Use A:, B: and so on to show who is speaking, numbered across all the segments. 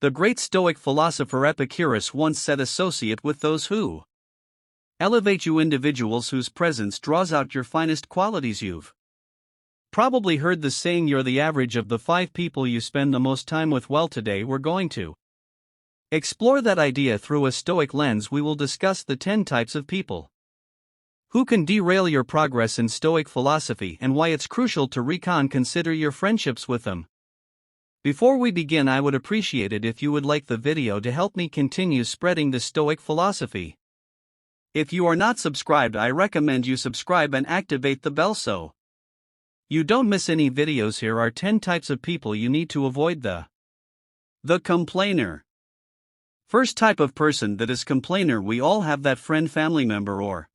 A: The great Stoic philosopher Epicurus once said, "Associate with those who elevate you, individuals whose presence draws out your finest qualities." You've probably heard the saying, "You're the average of the 5 people you spend the most time with." Well, today we're going to explore that idea through a Stoic lens. We will discuss the 10 types of people who can derail your progress in Stoic philosophy and why it's crucial to consider your friendships with them. Before we begin, I would appreciate it if you would like the video to help me continue spreading the Stoic philosophy. If you are not subscribed, I recommend you subscribe and activate the bell so you don't miss any videos. Here are 10 types of people you need to avoid. The complainer. First type of person that is complainer. We all have that friend, family member, or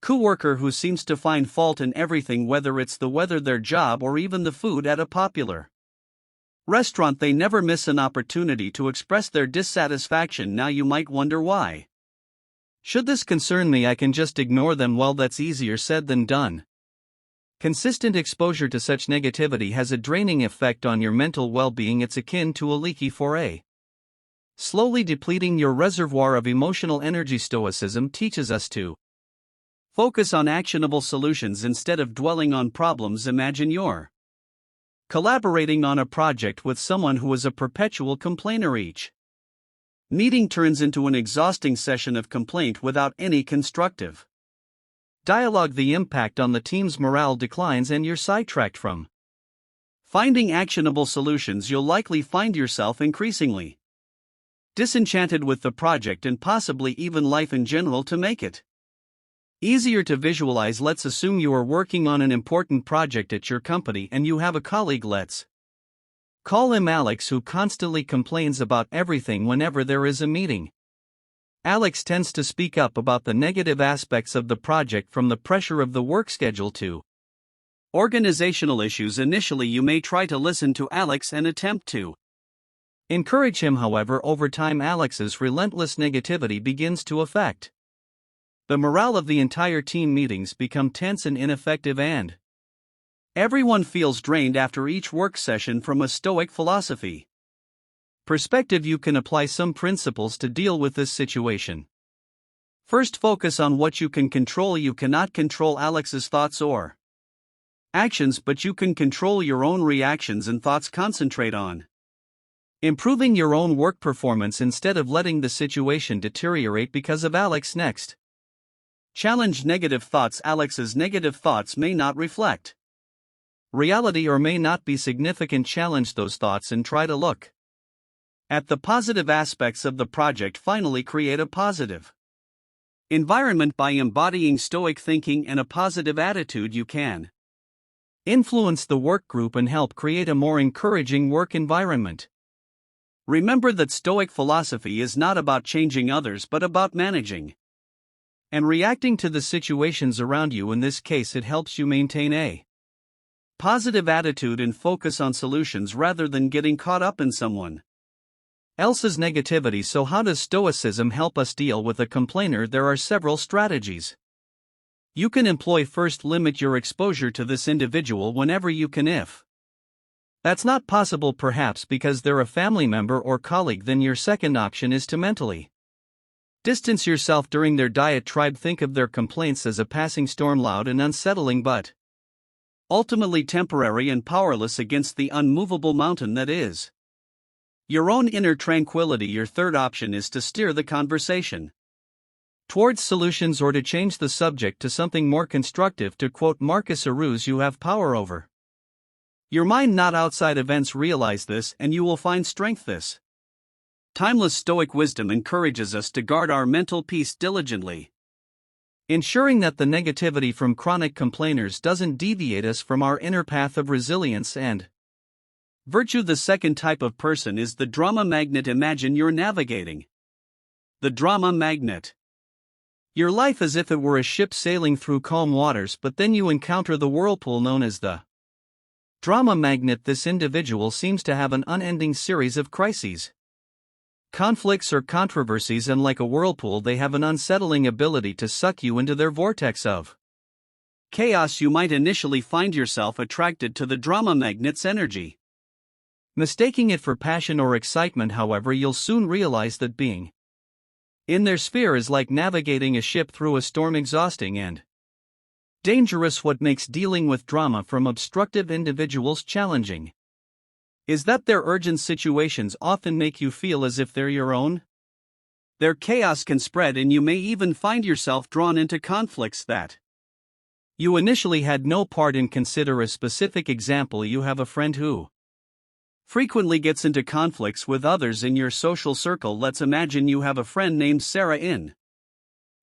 A: coworker who seems to find fault in everything, whether it's the weather, their job, or even the food at a popular restaurant. They never miss an opportunity to express their dissatisfaction. Now you might wonder, why should this concern me? I can just ignore them. Well, that's easier said than done. Consistent exposure to such negativity has a draining effect on your mental well-being. It's akin to a leaky foray, slowly depleting your reservoir of emotional energy. Stoicism teaches us to focus on actionable solutions instead of dwelling on problems. Imagine you're collaborating on a project with someone who is a perpetual complainer. Each meeting turns into an exhausting session of complaint without any constructive dialogue. The impact on the team's morale declines and you're sidetracked from finding actionable solutions. You'll likely find yourself increasingly disenchanted with the project and possibly even life in general. To make it easier to visualize, let's assume you are working on an important project at your company and you have a colleague, let's call him Alex, who constantly complains about everything whenever there is a meeting. Alex tends to speak up about the negative aspects of the project, from the pressure of the work schedule to organizational issues. Initially, you may try to listen to Alex and attempt to encourage him. However, over time, Alex's relentless negativity begins to affect the morale of the entire team. Meetings become tense and ineffective, and everyone feels drained after each work session. From a Stoic philosophy perspective, you can apply some principles to deal with this situation. First, focus on what you can control. You cannot control Alex's thoughts or actions, but you can control your own reactions and thoughts. Concentrate on improving your own work performance instead of letting the situation deteriorate because of Alex. Next, challenge negative thoughts. Alex's negative thoughts may not reflect reality or may not be significant. Challenge those thoughts and try to look at the positive aspects of the project. Finally, create a positive environment. By embodying Stoic thinking and a positive attitude, you can influence the work group and help create a more encouraging work environment. Remember that Stoic philosophy is not about changing others but about managing and reacting to the situations around you. In this case, it helps you maintain a positive attitude and focus on solutions rather than getting caught up in someone else's negativity. So how does Stoicism help us deal with a complainer? There are several strategies you can employ. First, limit your exposure to this individual whenever you can. If that's not possible, perhaps because they're a family member or colleague, then your second option is to mentally distance yourself during their diatribe. Think of their complaints as a passing storm, loud and unsettling, but ultimately temporary and powerless against the unmovable mountain that is your own inner tranquility. Your third option is to steer the conversation towards solutions or to change the subject to something more constructive. To quote Marcus Aurelius, "You have power over your mind, not outside events." Realize this and you will find strength. This timeless Stoic wisdom encourages us to guard our mental peace diligently, ensuring that the negativity from chronic complainers doesn't deviate us from our inner path of resilience and virtue. The second type of person is the drama magnet. Imagine you're navigating the drama magnet, your life as if it were a ship sailing through calm waters, but then you encounter the whirlpool known as the drama magnet. This individual seems to have an unending series of crises, conflicts, or controversies, and like a whirlpool, they have an unsettling ability to suck you into their vortex of chaos. You might initially find yourself attracted to the drama magnet's energy, Mistaking it for passion or excitement, however, you'll soon realize that being in their sphere is like navigating a ship through a storm, exhausting and dangerous. What makes dealing with drama from obstructive individuals challenging is that their urgent situations often make you feel as if they're your own. Their chaos can spread, and you may even find yourself drawn into conflicts that you initially had no part in. Consider a specific example. You have a friend who frequently gets into conflicts with others in your social circle. Let's imagine you have a friend named Sarah in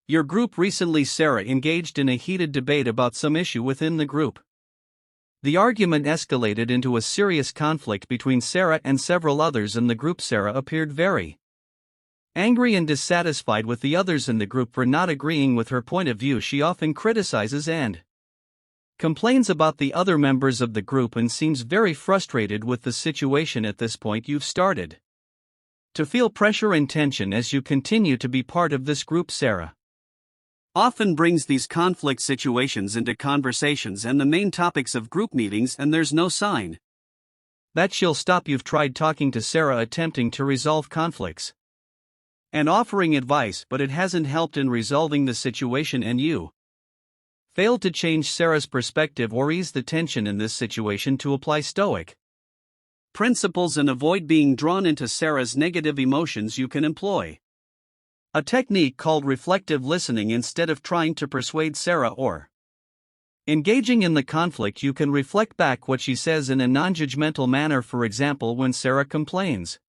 A: your group. Recently, Sarah engaged in a heated debate about some issue within the group. The argument escalated into a serious conflict between Sarah and several others in the group. Sarah appeared very angry and dissatisfied with the others in the group for not agreeing with her point of view. She often criticizes and complains about the other members of the group and seems very frustrated with the situation. At this point, you've started to feel pressure and tension as you continue to be part of this group. Sarah often brings these conflict situations into conversations and the main topics of group meetings, and there's no sign that she'll stop. You've tried talking to Sarah, attempting to resolve conflicts and offering advice, but it hasn't helped in resolving the situation, and you failed to change Sarah's perspective or ease the tension in this situation. To apply Stoic principles and avoid being drawn into Sarah's negative emotions, you can employ a technique called reflective listening. Instead of trying to persuade Sarah or engaging in the conflict, you can reflect back what she says in a non-judgmental manner. For example, when Sarah complains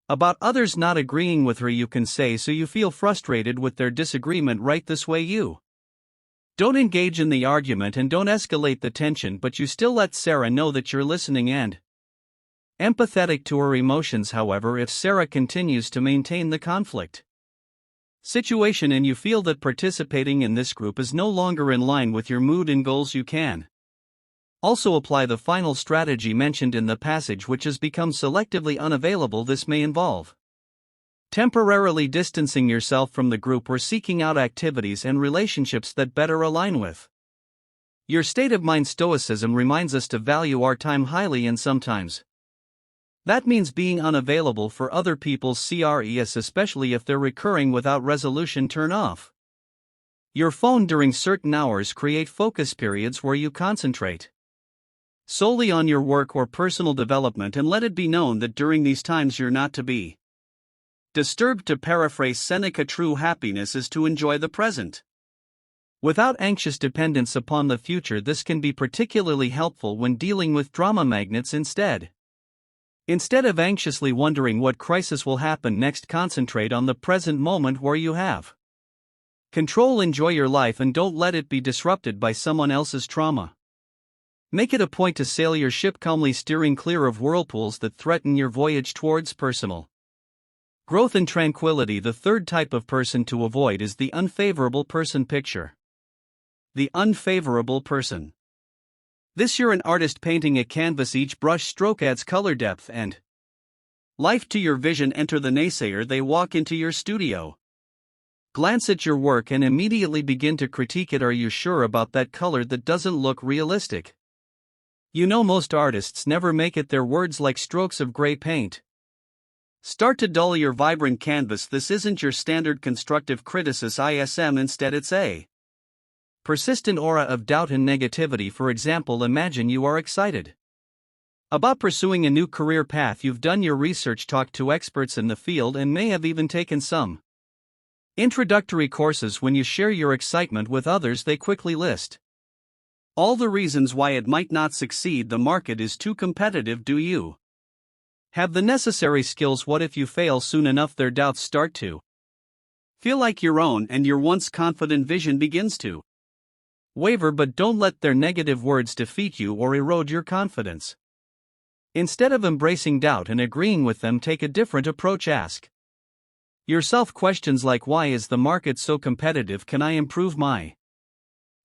A: about others not agreeing with her, you can say, "So you feel frustrated with their disagreement, right? This way you don't engage in the argument and don't escalate the tension, but you still let Sarah know that you're listening and empathetic to her emotions." However, if Sarah continues to maintain the conflict situation and you feel that participating in this group is no longer in line with your mood and goals, you can also apply the final strategy mentioned in the passage, which has become selectively unavailable. This may involve temporarily distancing yourself from the group or seeking out activities and relationships that better align with your state of mind. Stoicism reminds us to value our time highly, and sometimes that means being unavailable for other people's CRES, especially if they're recurring without resolution. Turn off your phone during certain hours. Create focus periods where you concentrate solely on your work or personal development, and let it be known that during these times you're not to be disturbed. To paraphrase Seneca, true happiness is to enjoy the present without anxious dependence upon the future. This can be particularly helpful when dealing with drama magnets. Instead of anxiously wondering what crisis will happen next, concentrate on the present moment where you have control. Enjoy your life and don't let it be disrupted by someone else's trauma. Make it a point to sail your ship calmly, steering clear of whirlpools that threaten your voyage towards personal growth and tranquility. The third type of person to avoid is the unfavorable person. Picture the unfavorable person. This, you're an artist painting a canvas. Each brush stroke adds color, depth, and life to your vision. Enter the naysayer. They walk into your studio, glance at your work, and immediately begin to critique it. Are you sure about that color? That doesn't look realistic. You know, most artists never make it. Their words like strokes of gray paint start to dull your vibrant canvas. This isn't your standard constructive criticism. Instead, it's a persistent aura of doubt and negativity. For example, imagine you are excited about pursuing a new career path. You've done your research, talked to experts in the field, and may have even taken some introductory courses. When you share your excitement with others, they quickly list all the reasons why it might not succeed. The market is too competitive. Do you have the necessary skills? What if you fail? Soon enough, their doubts start to feel like your own, and your once confident vision begins to waver. But don't let their negative words defeat you or erode your confidence. Instead of embracing doubt and agreeing with them, take a different approach. Ask yourself questions like, why is the market so competitive? Can I improve my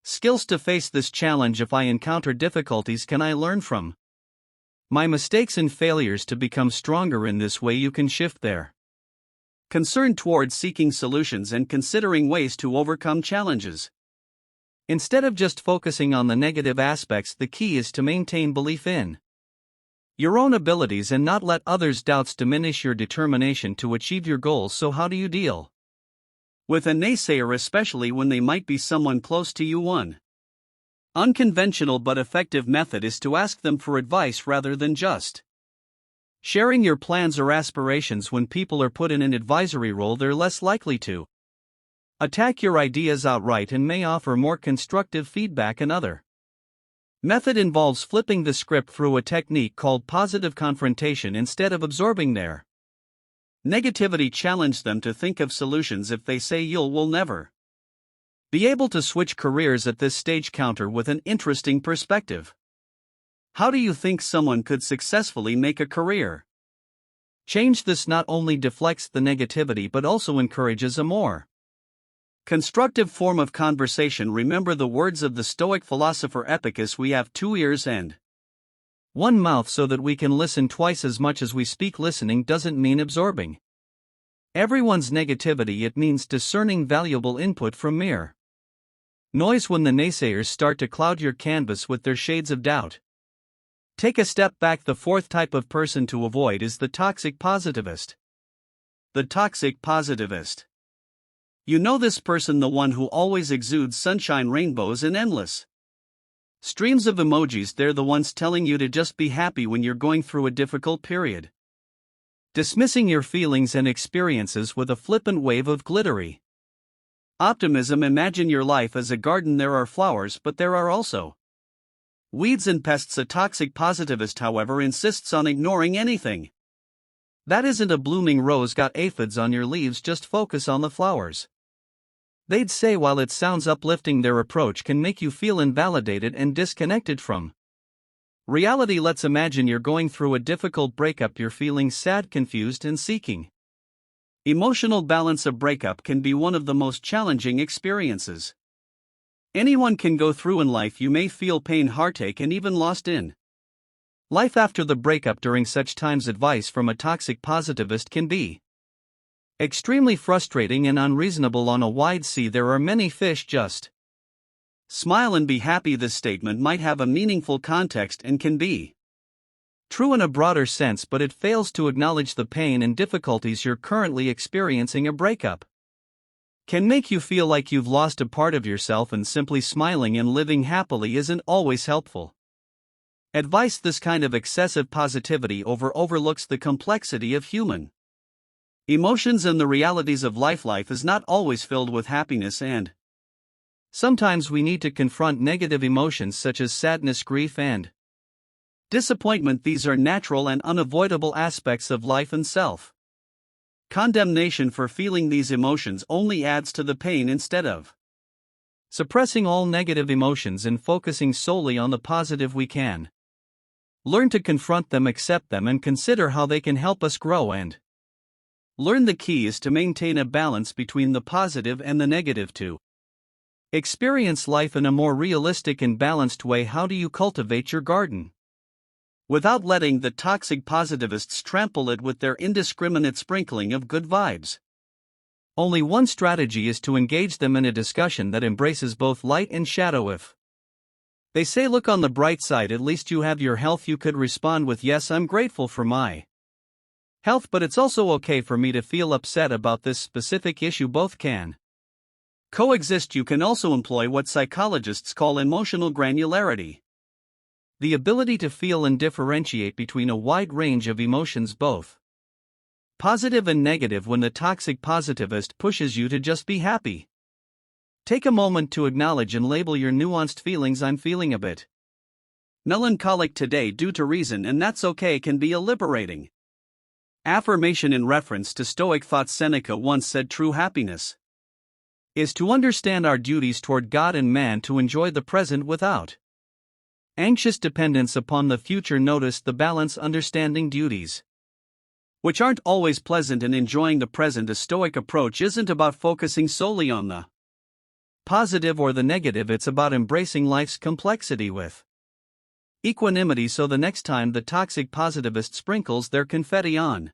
A: skills to face this challenge? If I encounter difficulties, can I learn from my mistakes and failures to become stronger? In this way, you can shift their concern towards seeking solutions and considering ways to overcome challenges. Instead of just focusing on the negative aspects, the key is to maintain belief in your own abilities and not let others' doubts diminish your determination to achieve your goals. So how do you deal with a naysayer, especially when they might be someone close to you? One unconventional but effective method is to ask them for advice rather than just sharing your plans or aspirations. When people are put in an advisory role, they're less likely to attack your ideas outright and may offer more constructive feedback. Another method involves flipping the script through a technique called positive confrontation. Instead of absorbing their negativity, challenge them to think of solutions. If they say will never be able to switch careers at this stage, counter with an interesting perspective. How do you think someone could successfully make a career change? This not only deflects the negativity but also encourages a more constructive form of conversation. Remember the words of the Stoic philosopher Epictetus: we have 2 ears and 1 mouth so that we can listen twice as much as we speak. Listening doesn't mean absorbing everyone's negativity, it means discerning valuable input from mere noise. When the naysayers start to cloud your canvas with their shades of doubt, take a step back. The fourth type of person to avoid is the toxic positivist. The toxic positivist. You know this person, the one who always exudes sunshine, rainbows, and endless streams of emojis. They're the ones telling you to just be happy when you're going through a difficult period, dismissing your feelings and experiences with a flippant wave of glittery optimism. Imagine your life as a garden. There are flowers, but there are also weeds and pests. A toxic positivist, however, insists on ignoring anything that isn't a blooming rose. Got aphids on your leaves? Just focus on the flowers, they'd say. While it sounds uplifting, their approach can make you feel invalidated and disconnected from reality. Let's imagine you're going through a difficult breakup. You're feeling sad, confused, and seeking emotional balance. A breakup can be one of the most challenging experiences anyone can go through in life. You may feel pain, heartache, and even lost in life after the breakup. During such times, advice from a toxic positivist can be extremely frustrating and unreasonable. On a wide sea there are many fish, just smile and be happy. This statement might have a meaningful context and can be true in a broader sense, but it fails to acknowledge the pain and difficulties you're currently experiencing. A breakup can make you feel like you've lost a part of yourself, and simply smiling and living happily isn't always helpful advice. This kind of excessive positivity overlooks the complexity of human emotions and the realities of life. Life is not always filled with happiness, and sometimes we need to confront negative emotions such as sadness, grief, and disappointment. These are natural and unavoidable aspects of life, and self condemnation for feeling these emotions only adds to the pain. Instead of suppressing all negative emotions and focusing solely on the positive, we can learn to confront them, accept them, and consider how they can help us grow and learn. The key is to maintain a balance between the positive and the negative to experience life in a more realistic and balanced way. How do you cultivate your garden without letting the toxic positivists trample it with their indiscriminate sprinkling of good vibes? Only one strategy is to engage them in a discussion that embraces both light and shadow. If they say look on the bright side, at least you have your health, you could respond with yes, I'm grateful for my health, but it's also okay for me to feel upset about this specific issue. Both can coexist. You can also employ what psychologists call emotional granularity, the ability to feel and differentiate between a wide range of emotions, both positive and negative. When the toxic positivist pushes you to just be happy, take a moment to acknowledge and label your nuanced feelings. I'm feeling a bit melancholic today due to reason, and that's okay. Can be a liberating affirmation. In reference to Stoic thought, Seneca once said, true happiness is to understand our duties toward God and man, to enjoy the present without anxious dependence upon the future. Notice the balance: understanding duties which aren't always pleasant and enjoying the present. A Stoic approach isn't about focusing solely on the positive or the negative, it's about embracing life's complexity with equanimity. So the next time the toxic positivist sprinkles their confetti on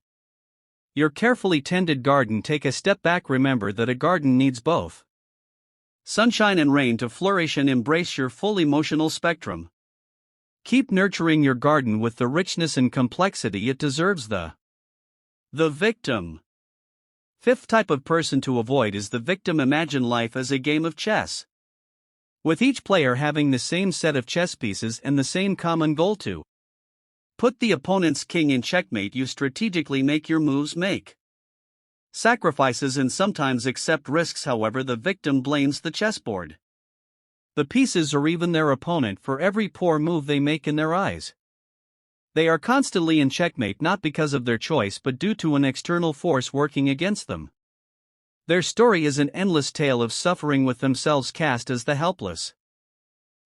A: your carefully tended garden, take a step back. Remember that a garden needs both sunshine and rain to flourish, and embrace your full emotional spectrum. Keep nurturing your garden with the richness and complexity it deserves. The victim. Fifth type of person to avoid is the victim. Imagine life as a game of chess, with each player having the same set of chess pieces and the same common goal to put the opponent's king in checkmate. You strategically make your moves, make sacrifices, and sometimes accept risks. However, the victim blames the chessboard, the pieces, or even their opponent for every poor move they make. In their eyes, they are constantly in checkmate, not because of their choice but due to an external force working against them. Their story is an endless tale of suffering, with themselves cast as the helpless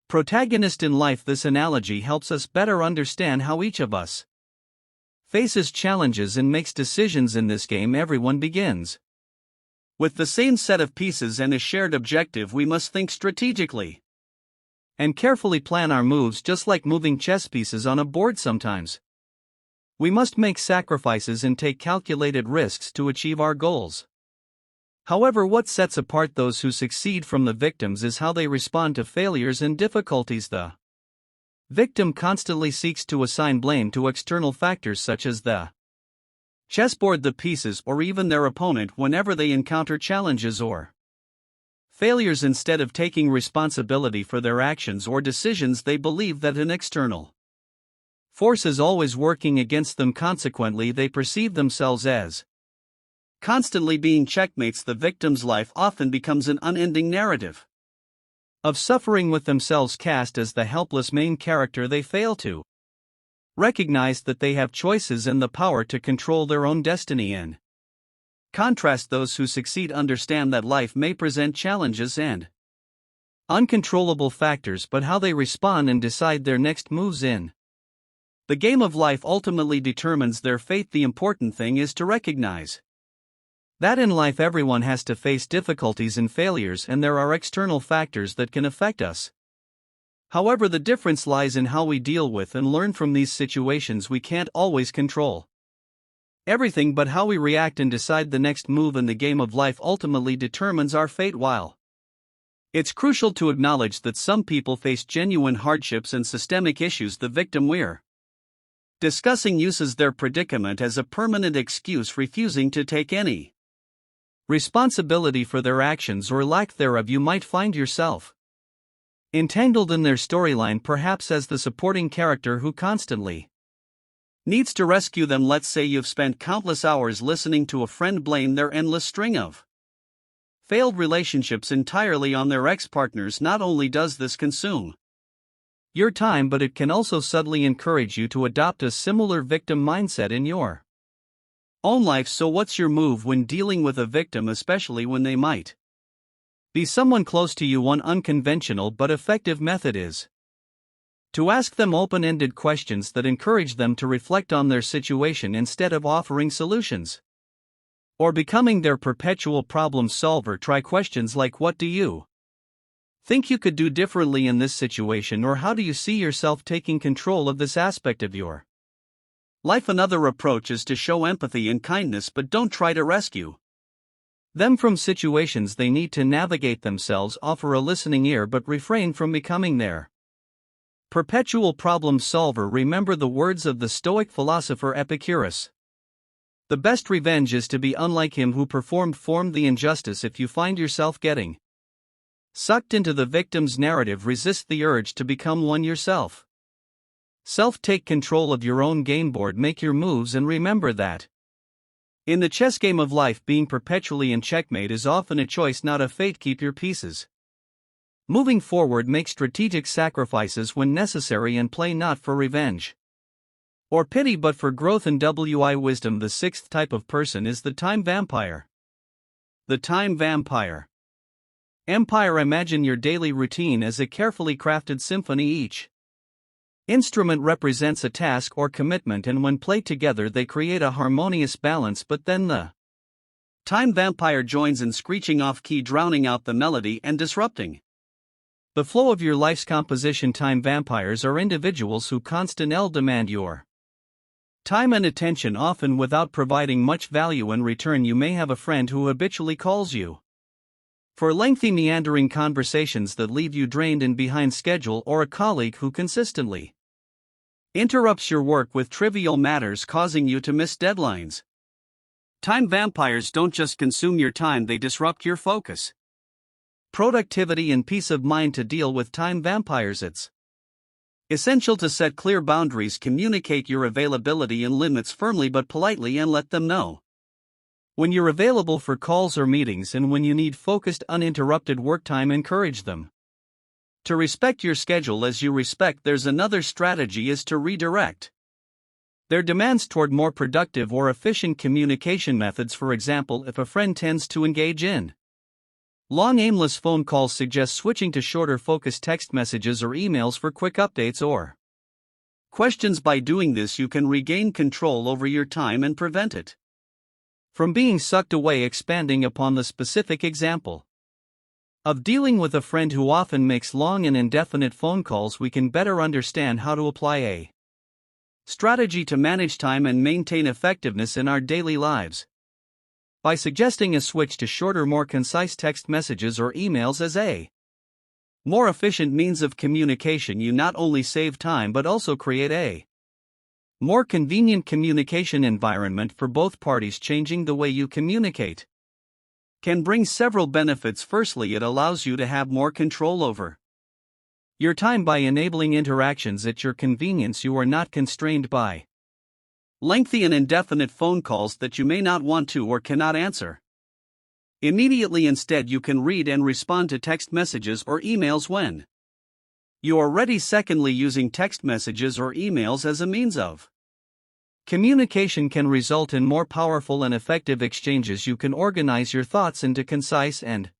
A: protagonist in life. This analogy helps us better understand how each of us faces challenges and makes decisions in this game. Everyone begins with the same set of pieces and a shared objective. We must think strategically and carefully plan our moves, just like moving chess pieces on a board. Sometimes we must make sacrifices and take calculated risks to achieve our goals. However, what sets apart those who succeed from the victims is how they respond to failures and difficulties. The victim constantly seeks to assign blame to external factors such as the chessboard, the pieces, or even their opponent whenever they encounter challenges or failures. Instead of taking responsibility for their actions or decisions, they believe that an external force is always working against them. Consequently, they perceive themselves as constantly being checkmates. The victim's life often becomes an unending narrative of suffering, with themselves cast as the helpless main character. They fail to recognize that they have choices and the power to control their own destiny. In contrast, those who succeed understand that life may present challenges and uncontrollable factors, but how they respond and decide their next moves in the game of life ultimately determines their fate. The important thing is to recognize that in life everyone has to face difficulties and failures, and there are external factors that can affect us. However, the difference lies in how we deal with and learn from these situations. We can't always control everything, but how we react and decide the next move in the game of life ultimately determines our fate. While it's crucial to acknowledge that some people face genuine hardships and systemic issues, the victim we're discussing uses their predicament as a permanent excuse, refusing to take any responsibility for their actions or lack thereof. You might find yourself entangled in their storyline, perhaps as the supporting character who constantly needs to rescue them. Let's say you've spent countless hours listening to a friend blame their endless string of failed relationships entirely on their ex-partners. Not only does this consume your time, but it can also subtly encourage you to adopt a similar victim mindset in your own life. So what's your move when dealing with a victim, especially when they might be someone close to you? One unconventional but effective method is to ask them open-ended questions that encourage them to reflect on their situation instead of offering solutions or becoming their perpetual problem solver. Try questions like, what do you think you could do differently in this situation, or how do you see yourself taking control of this aspect of your life? Another approach is to show empathy and kindness, but don't try to rescue them from situations they need to navigate themselves. Offer a listening ear, but refrain from becoming their perpetual problem solver. Remember the words of the Stoic philosopher Epicurus: the best revenge is to be unlike him who performed the injustice. If you find yourself getting sucked into the victim's narrative, resist the urge to become one yourself. Take control of your own game board, make your moves, and remember that in the chess game of life, being perpetually in checkmate is often a choice, not a fate. Keep your pieces moving forward, make strategic sacrifices when necessary, and play not for revenge or pity but for growth and wisdom. The sixth type of person is the time vampire. The time vampire. Empire. Imagine your daily routine as a carefully crafted symphony. Each instrument represents a task or commitment, and when played together they create a harmonious balance. But then the time vampire joins in, screeching off key, drowning out the melody and disrupting the flow of your life's composition. Time vampires are individuals who constantly demand your time and attention, often without providing much value in return. You may have a friend who habitually calls you for lengthy, meandering conversations that leave you drained and behind schedule, or a colleague who consistently Interrupts your work with trivial matters, causing you to miss deadlines. Time vampires don't just consume your time, they disrupt your focus. Productivity and peace of mind. To deal with time vampires, it's essential to set clear boundaries, communicate your availability and limits firmly but politely, and let them know when you're available for calls or meetings, and when you need focused, uninterrupted work time, encourage them to respect your schedule as you respect theirs. Another strategy is to redirect their demands toward more productive or efficient communication methods. For example, if a friend tends to engage in long, aimless phone calls, suggest switching to shorter, focused text messages or emails for quick updates or questions. By doing this, you can regain control over your time and prevent it from being sucked away. Expanding upon the specific example of dealing with a friend who often makes long and indefinite phone calls, we can better understand how to apply a strategy to manage time and maintain effectiveness in our daily lives. By suggesting a switch to shorter, more concise text messages or emails as a more efficient means of communication, you not only save time but also create a more convenient communication environment for both parties. Changing the way you communicate can bring several benefits. Firstly, it allows you to have more control over your time by enabling interactions at your convenience. You are not constrained by lengthy and indefinite phone calls that you may not want to or cannot answer immediately. Instead, you can read and respond to text messages or emails when you are ready. Secondly, using text messages or emails as a means of communication can result in more powerful and effective exchanges. You can organize your thoughts into concise and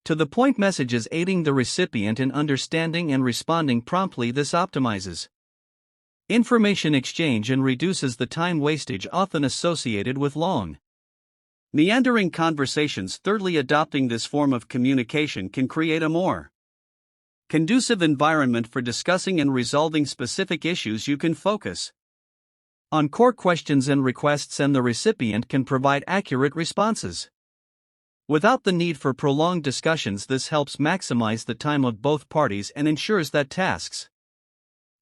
A: to the point messages, aiding the recipient in understanding and responding promptly. This optimizes information exchange and reduces the time wastage often associated with long, meandering conversations. Thirdly, adopting this form of communication can create a more conducive environment for discussing and resolving specific issues. You can focus on core questions and requests, and the recipient can provide accurate responses without the need for prolonged discussions. This helps maximize the time of both parties and ensures that tasks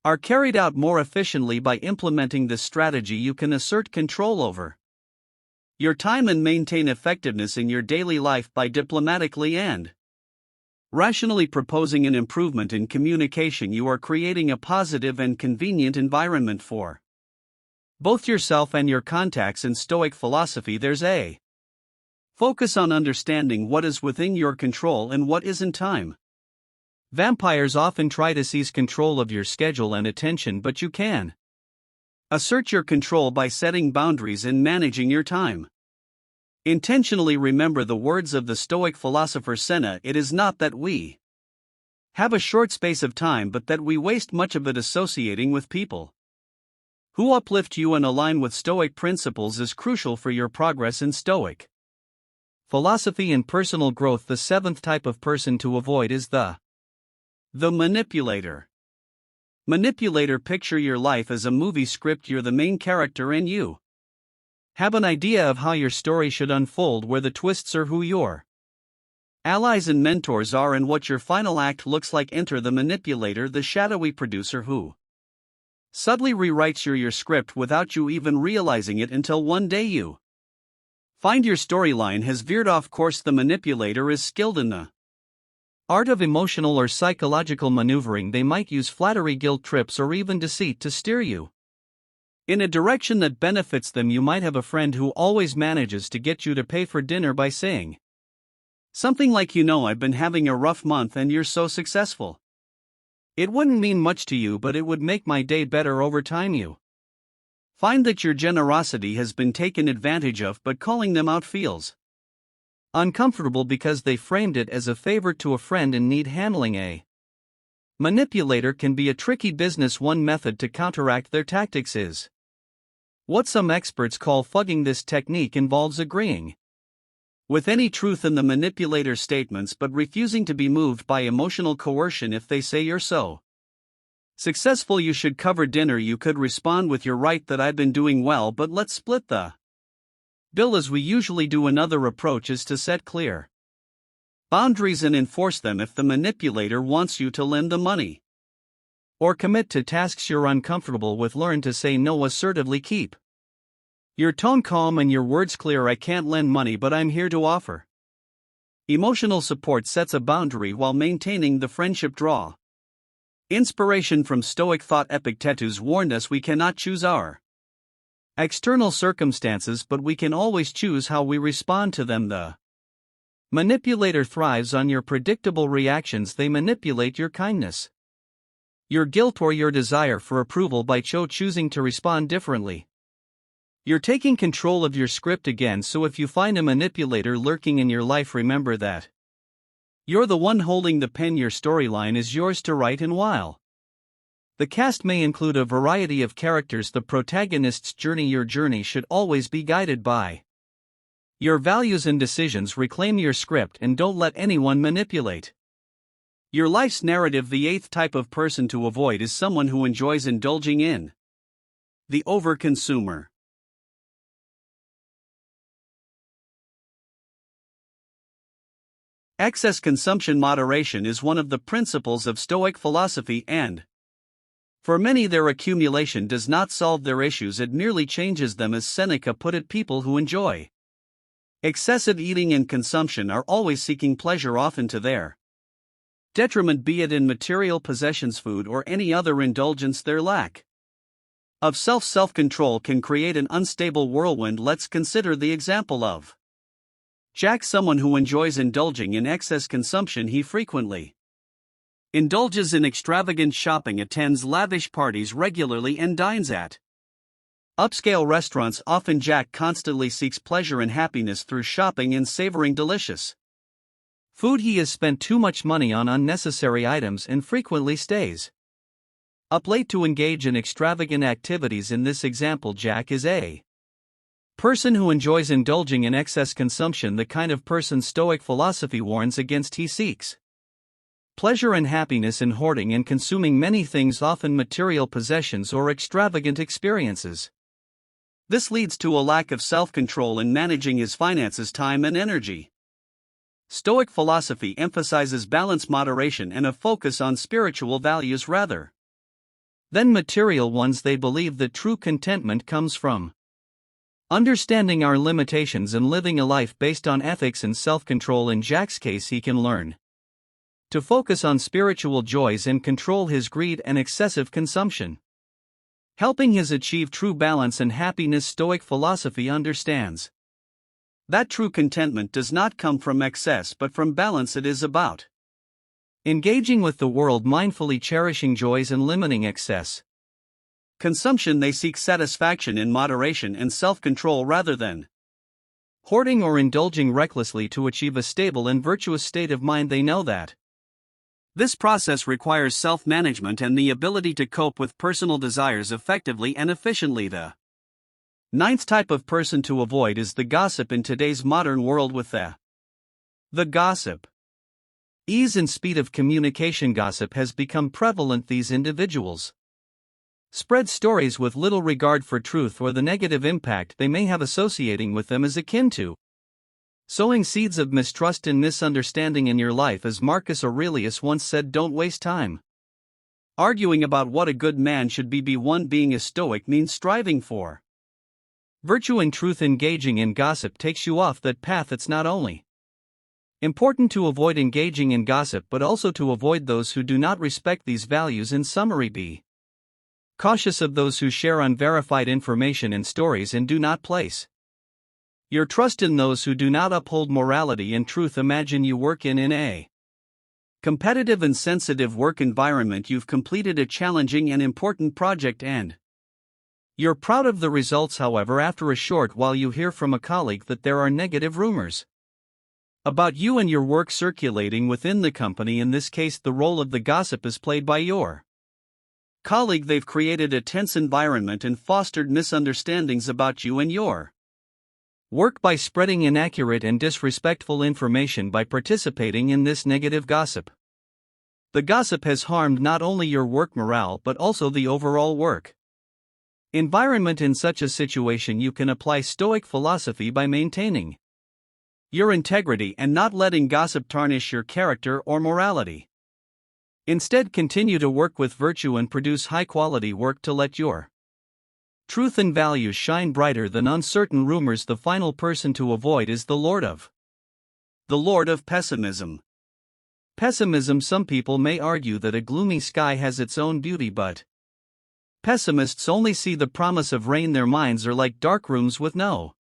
A: are carried out more efficiently. By implementing this strategy, you can assert control over your time and maintain effectiveness in your daily life. By diplomatically and rationally proposing an improvement in communication, you are creating a positive and convenient environment for both yourself and your contacts. In Stoic philosophy, there's a focus on understanding what is within your control and what isn't. Time vampires often try to seize control of your schedule and attention, but you can assert your control by setting boundaries and managing your time intentionally. Remember the words of the Stoic philosopher Seneca: it is not that we have a short space of time, but that we waste much of it associating with people who uplift you and align with Stoic principles is crucial for your progress in Stoic philosophy and personal growth. The seventh type of person to avoid is the manipulator. Manipulator. Picture your life as a movie script. You're the main character and you have an idea of how your story should unfold, where the twists are, who your allies and mentors are, and what your final act looks like. Enter the manipulator, the shadowy producer who subtly rewrites your script without you even realizing it, until one day you find your storyline has veered off course. The manipulator is skilled in the art of emotional or psychological maneuvering. They might use flattery, guilt trips, or even deceit to steer you in a direction that benefits them. You might have a friend who always manages to get you to pay for dinner by saying something like, I've been having a rough month and you're so successful. It wouldn't mean much to you, but it would make my day better over time. You find that your generosity has been taken advantage of, but calling them out feels uncomfortable because they framed it as a favor to a friend in need. Handling a manipulator can be a tricky business. One method to counteract their tactics is what some experts call fugging. This technique involves agreeing with any truth in the manipulator's statements but refusing to be moved by emotional coercion. If they say you're so successful you should cover dinner, you could respond with, "You're right that I've been doing well, but let's split the bill as we usually do." Another approach is to set clear boundaries and enforce them. If the manipulator wants you to lend the money, or commit to tasks you're uncomfortable with. Learn to say no assertively. Keep your tone calm and your words clear. I can't lend money, but I'm here to offer. Emotional support sets a boundary while maintaining the friendship. Draw inspiration from Stoic thought. Epictetus warned us we cannot choose our external circumstances, but we can always choose how we respond to them. The manipulator thrives on your predictable reactions. They manipulate your kindness, your guilt, or your desire for approval by choosing to respond differently. You're taking control of your script again, so if you find a manipulator lurking in your life, remember that you're the one holding the pen. Your storyline is yours to write, and while the cast may include a variety of characters, the protagonist's journey, your journey should always be guided by your values and decisions. Reclaim your script and don't let anyone manipulate your life's narrative. The eighth type of person to avoid is someone who enjoys indulging in the overconsumer. Excess consumption. Moderation is one of the principles of Stoic philosophy, and for many, their accumulation does not solve their issues, it merely changes them. As Seneca put it, people who enjoy excessive eating and consumption are always seeking pleasure, often to their detriment, be it in material possessions, food, or any other indulgence. Their lack of self-control can create an unstable whirlwind. Let's consider the example of Jack, someone who enjoys indulging in excess consumption. He frequently indulges in extravagant shopping, attends lavish parties regularly, and dines at upscale restaurants often. Jack constantly seeks pleasure and happiness through shopping and savoring delicious food. He has spent too much money on unnecessary items and frequently stays up late to engage in extravagant activities. In this example, Jack is a person who enjoys indulging in excess consumption, the kind of person Stoic philosophy warns against. He seeks pleasure and happiness in hoarding and consuming many things, often material possessions or extravagant experiences. This leads to a lack of self-control in managing his finances, time, and energy. Stoic philosophy emphasizes balance, moderation, and a focus on spiritual values rather than material ones. They believe that true contentment comes from understanding our limitations and living a life based on ethics and self-control. In Jack's case, he can learn to focus on spiritual joys and control his greed and excessive consumption, helping him achieve true balance and happiness. Stoic philosophy understands that true contentment does not come from excess but from balance. It is about engaging with the world mindfully, cherishing joys and limiting excess consumption. They seek satisfaction in moderation and self-control rather than hoarding or indulging recklessly to achieve a stable and virtuous state of mind. They know that this process requires self-management and the ability to cope with personal desires effectively and efficiently. The ninth type of person to avoid is the gossip. In today's modern world, with the gossip ease and speed of communication, gossip has become prevalent. These individuals spread stories with little regard for truth or the negative impact they may have. Associating with them is akin to sowing seeds of mistrust and misunderstanding in your life. As Marcus Aurelius once said, don't waste time arguing about what a good man should be. One being a Stoic means striving for virtue and truth. Engaging in gossip takes you off that path. It's not only important to avoid engaging in gossip but also to avoid those who do not respect these values. In summary, be cautious of those who share unverified information and stories and do not place your trust in those who do not uphold morality and truth. Imagine you work in a competitive and sensitive work environment. You've completed a challenging and important project and you're proud of the results. However, after a short while you hear from a colleague that there are negative rumors about you and your work circulating within the company. In this case, the role of the gossip is played by your colleague. They've created a tense environment and fostered misunderstandings about you and your work by spreading inaccurate and disrespectful information. By participating in this negative gossip, the gossip has harmed not only your work morale but also the overall work environment. In such a situation, you can apply Stoic philosophy by maintaining your integrity and not letting gossip tarnish your character or morality. Instead, continue to work with virtue and produce high-quality work to let your truth and values shine brighter than uncertain rumors. The final person to avoid is the Lord of pessimism. Pessimism. Some people may argue that a gloomy sky has its own beauty, but pessimists only see the promise of rain. Their minds are like dark rooms with no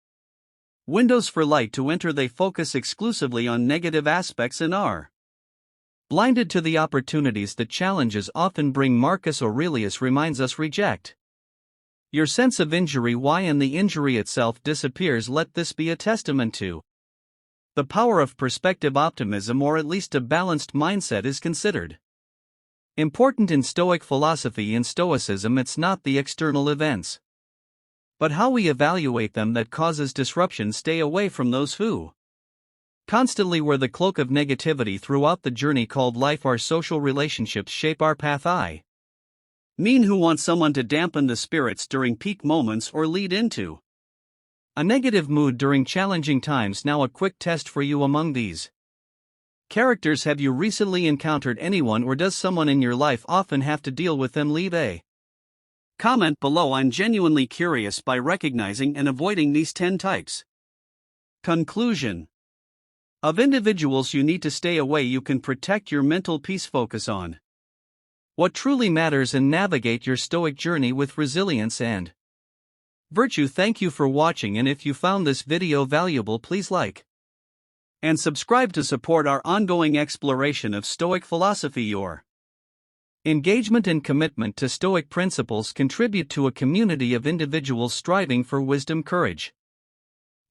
A: windows for light to enter. They focus exclusively on negative aspects and are blinded to the opportunities that challenges often bring. Marcus Aurelius reminds us, reject your sense of injury, why, and the injury itself disappears. Let this be a testament to the power of perspective. Optimism, or at least a balanced mindset, is considered important in Stoic philosophy. In Stoicism, it's not the external events, but how we evaluate them, that causes disruption. Stay away from those who constantly wear the cloak of negativity throughout the journey called life. Our social relationships shape our path. I mean, who wants someone to dampen the spirits during peak moments or lead into a negative mood during challenging times? Now, a quick test for you. Among these characters, have you recently encountered anyone, or does someone in your life often have to deal with them? Leave a comment below. I'm genuinely curious by recognizing and avoiding these 10 types. Conclusion: of individuals you need to stay away. You can protect your mental peace. Focus on what truly matters and navigate your Stoic journey with resilience and virtue. Thank you for watching, and if you found this video valuable, please like and subscribe to support our ongoing exploration of Stoic philosophy. Your engagement and commitment to Stoic principles contribute to a community of individuals striving for wisdom, courage,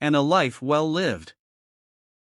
A: and a life well lived.